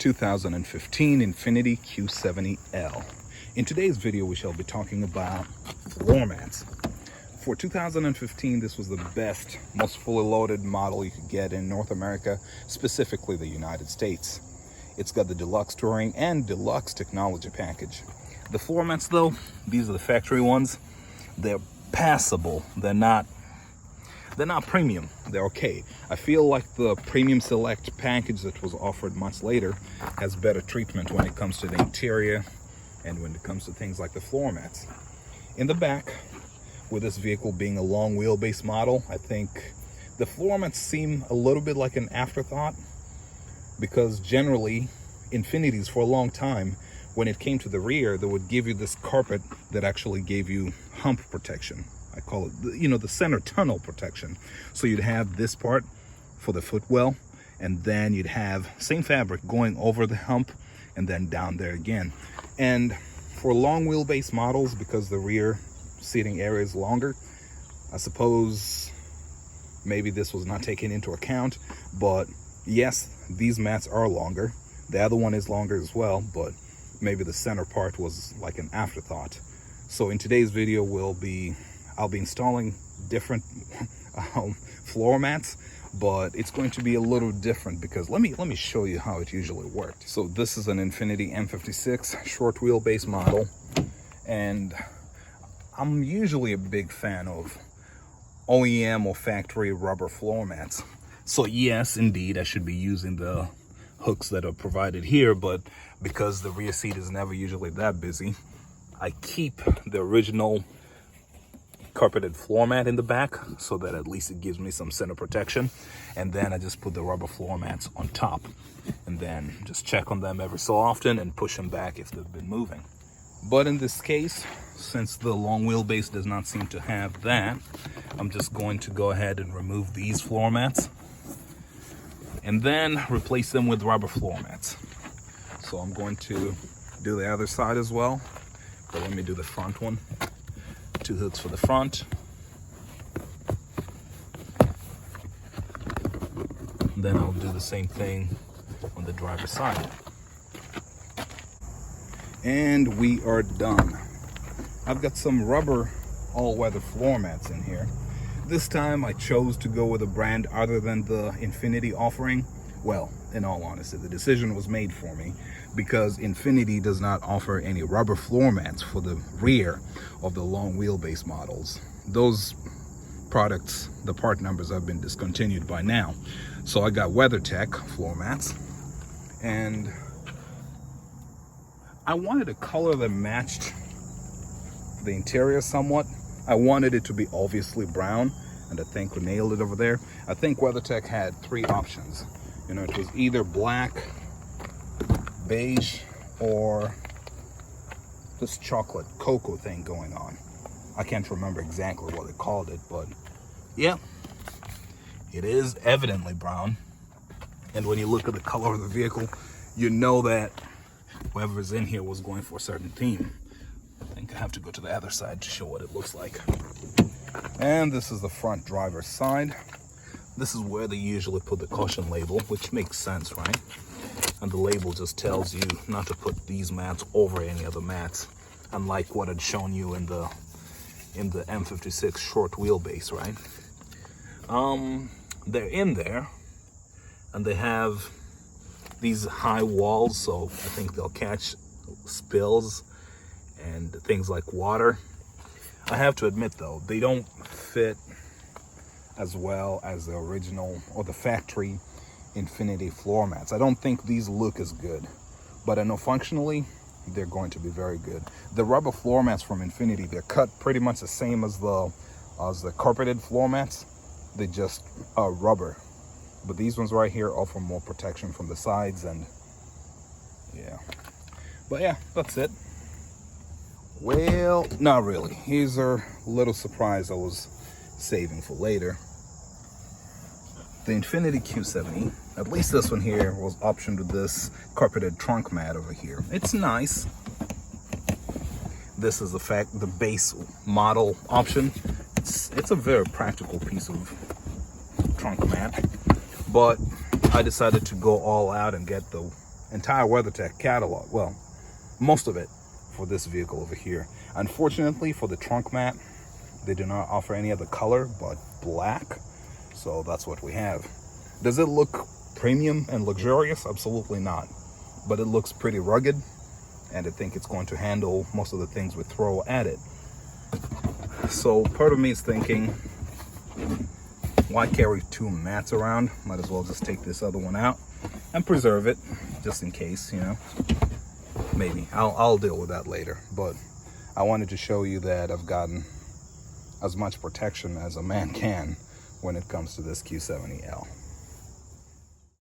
2015 Infiniti Q70L. In today's video, we shall be talking about floor mats. For 2015, this was the best, most fully loaded model you could get in North America, specifically the United States. It's got the deluxe touring and deluxe technology package. The floor mats though, these are the factory ones. They're passable. They're not premium. They're okay. I feel like the Premium Select package that was offered months later has better treatment when it comes to the interior and when it comes to things like the floor mats. In the back, with this vehicle being a long wheelbase model, I think the floor mats seem a little bit like an afterthought, because generally Infinitis for a long time, when it came to the rear, they would give you this carpet that actually gave you hump protection. I call it, the center tunnel protection. So you'd have this part for the footwell, and then you'd have same fabric going over the hump and then down there again. And for long wheelbase models, because the rear seating area is longer, I suppose maybe this was not taken into account, but yes, these mats are longer. The other one is longer as well, but maybe the center part was like an afterthought. So in today's video, I'll be installing different floor mats, but it's going to be a little different because let me show you how it usually worked. So this is an Infiniti M56 short wheelbase model, and I'm usually a big fan of OEM or factory rubber floor mats. So yes, indeed, I should be using the hooks that are provided here, but because the rear seat is never usually that busy, I keep the original carpeted floor mat in the back so that at least it gives me some center protection, and then I just put the rubber floor mats on top and then just check on them every so often and push them back if they've been moving. But in this case, since the long wheelbase does not seem to have that, I'm just going to go ahead and remove these floor mats and then replace them with rubber floor mats. So I'm going to do the other side as well, but let me do the front one. 2 hooks for the front. Then I'll do the same thing on the driver's side. And we are done. I've got some rubber all-weather floor mats in here. This time I chose to go with a brand other than the Infiniti offering. Well, in all honesty, the decision was made for me because Infiniti does not offer any rubber floor mats for the rear of the long wheelbase models. Those products, the part numbers have been discontinued by now. So I got WeatherTech floor mats, and I wanted a color that matched the interior somewhat. I wanted it to be obviously brown, and I think we nailed it over there. I think WeatherTech had 3 options. It was either black, beige, or this chocolate cocoa thing going on. I can't remember exactly what they called it, but yeah, it is evidently brown. And when you look at the color of the vehicle, you know that whoever's in here was going for a certain theme. I think I have to go to the other side to show what it looks like. And this is the front driver's side. This is where they usually put the caution label, which makes sense, right? And the label just tells you not to put these mats over any other mats, unlike what I'd shown you in the M56 short wheelbase, right? They're in there, and they have these high walls, so I think they'll catch spills and things like water. I have to admit though, they don't fit as well as the original or the factory Infiniti floor mats. I don't think these look as good, but I know functionally they're going to be very good. The rubber floor mats from Infiniti, they're cut pretty much the same as the carpeted floor mats. They just are rubber, but these ones right here offer more protection from the sides, and yeah. But yeah, that's it. Well, not really. Here's a little surprise I was saving for later. The Infiniti Q70, at least this one here, was optioned with this carpeted trunk mat over here. It's nice. This is the base model option. It's a very practical piece of trunk mat, but I decided to go all out and get the entire WeatherTech catalog. Well, most of it for this vehicle over here. Unfortunately, for the trunk mat, they do not offer any other color but black. So that's what we have. Does it look premium and luxurious? Absolutely not. But it looks pretty rugged, and I think it's going to handle most of the things we throw at it. So part of me is thinking, why carry two mats around? Might as well just take this other one out and preserve it, just in case, you know. Maybe I'll deal with that later, but I wanted to show you that I've gotten as much protection as a man can when it comes to this Q70L.